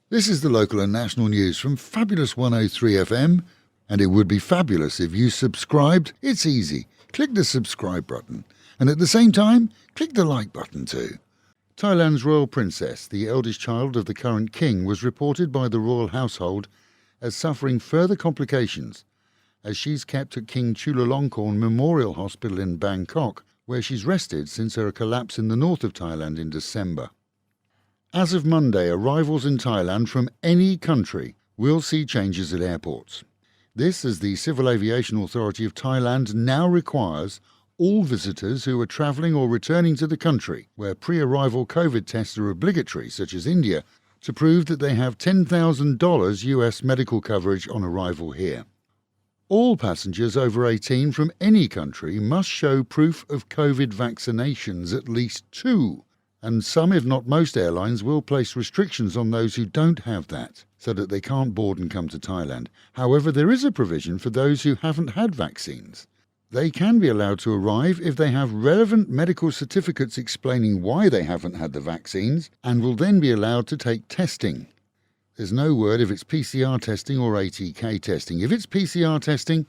This is the local and national news from Fabulous 103 FM, and it would be fabulous if you subscribed. It's easy. Click the subscribe button, and at the same time, click the like button too. Thailand's royal princess, the eldest child of the current king, was reported by the royal household as suffering further complications, as she's kept at King Chulalongkorn Memorial Hospital in Bangkok, where she's rested since her collapse in the north of Thailand in December. As of Monday, arrivals in Thailand from any country will see changes at airports. This as the Civil Aviation Authority of Thailand now requires all visitors who are travelling or returning to the country where pre-arrival COVID tests are obligatory, such as India, to prove that they have $10,000 US medical coverage on arrival here. All passengers over 18 from any country must show proof of COVID vaccinations, at least 2. And some, if not most, airlines will place restrictions on those who don't have that, so that they can't board and come to Thailand. However, there is a provision for those who haven't had vaccines. They can be allowed to arrive if they have relevant medical certificates explaining why they haven't had the vaccines, and will then be allowed to take testing. There's no word if it's PCR testing or ATK testing. If it's PCR testing,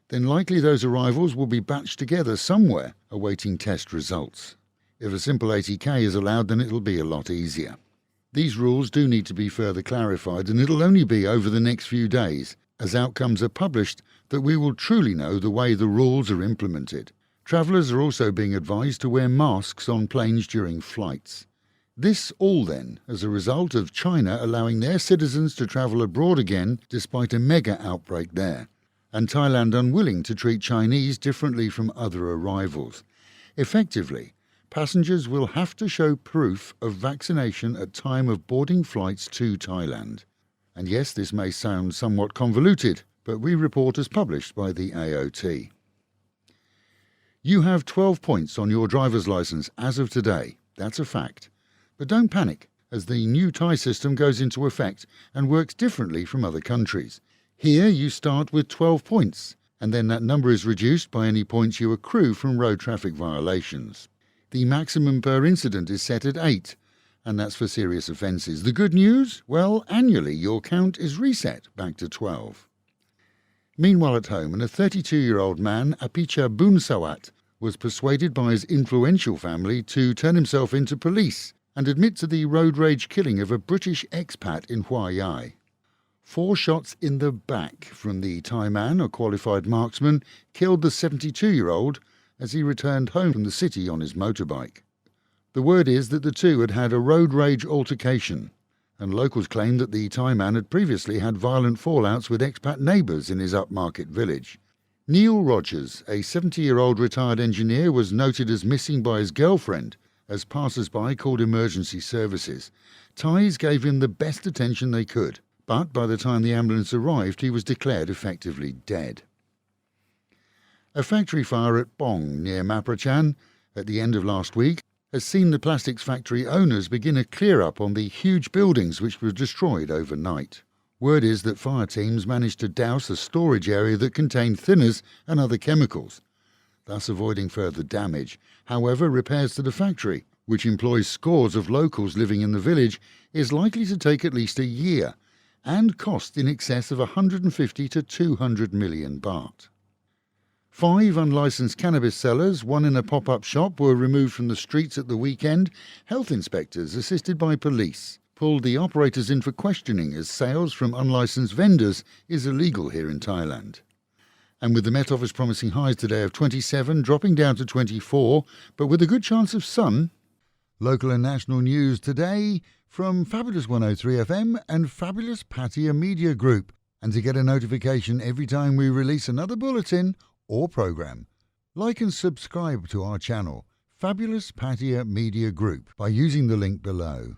then likely those arrivals will be batched together somewhere awaiting test results. If a simple ATK is allowed, then it'll be a lot easier. These rules do need to be further clarified, and it'll only be over the next few days, as outcomes are published, that we will truly know the way the rules are implemented. Travellers are also being advised to wear masks on planes during flights. This all then as a result of China allowing their citizens to travel abroad again despite a mega outbreak there, and Thailand unwilling to treat Chinese differently from other arrivals. Effectively, passengers will have to show proof of vaccination at time of boarding flights to Thailand. And yes, this may sound somewhat convoluted, but we report as published by the AOT. You have 12 points on your driver's licence as of today. That's a fact. But don't panic, as the new Thai system goes into effect and works differently from other countries. Here you start with 12 points, and then that number is reduced by any points you accrue from road traffic violations. The maximum per incident is set at 8, and that's for serious offences. The good news? Well, annually your count is reset back to 12. Meanwhile at home, a 32-year-old man, Apicha Boonsawat, was persuaded by his influential family to turn himself into police and admit to the road rage killing of a British expat in Huay Yai. 4 shots in the back from the Thai man, a qualified marksman, killed the 72-year-old as he returned home from the city on his motorbike. The word is that the two had had a road rage altercation, and locals claim that the Thai man had previously had violent fallouts with expat neighbours in his upmarket village. Neil Rogers, a 70-year-old retired engineer, was noted as missing by his girlfriend as passers-by called emergency services. Thais gave him the best attention they could, but by the time the ambulance arrived he was declared effectively dead. A factory fire at Bong, near Maprachan, at the end of last week, has seen the plastics factory owners begin a clear-up on the huge buildings which were destroyed overnight. Word is that fire teams managed to douse a storage area that contained thinners and other chemicals, thus avoiding further damage. However, repairs to the factory, which employs scores of locals living in the village, is likely to take at least a year and cost in excess of 150 to 200 million baht. 5 unlicensed cannabis sellers, 1 in a pop-up shop, were removed from the streets at the weekend. Health inspectors, assisted by police, pulled the operators in for questioning as sales from unlicensed vendors is illegal here in Thailand. And with the Met Office promising highs today of 27, dropping down to 24, but with a good chance of sun. Local and national news today from Fabulous 103 FM and Fabulous Pattaya Media Group. And to get a notification every time we release another bulletin or programme, like and subscribe to our channel, Fabulous Pattaya Media Group, by using the link below.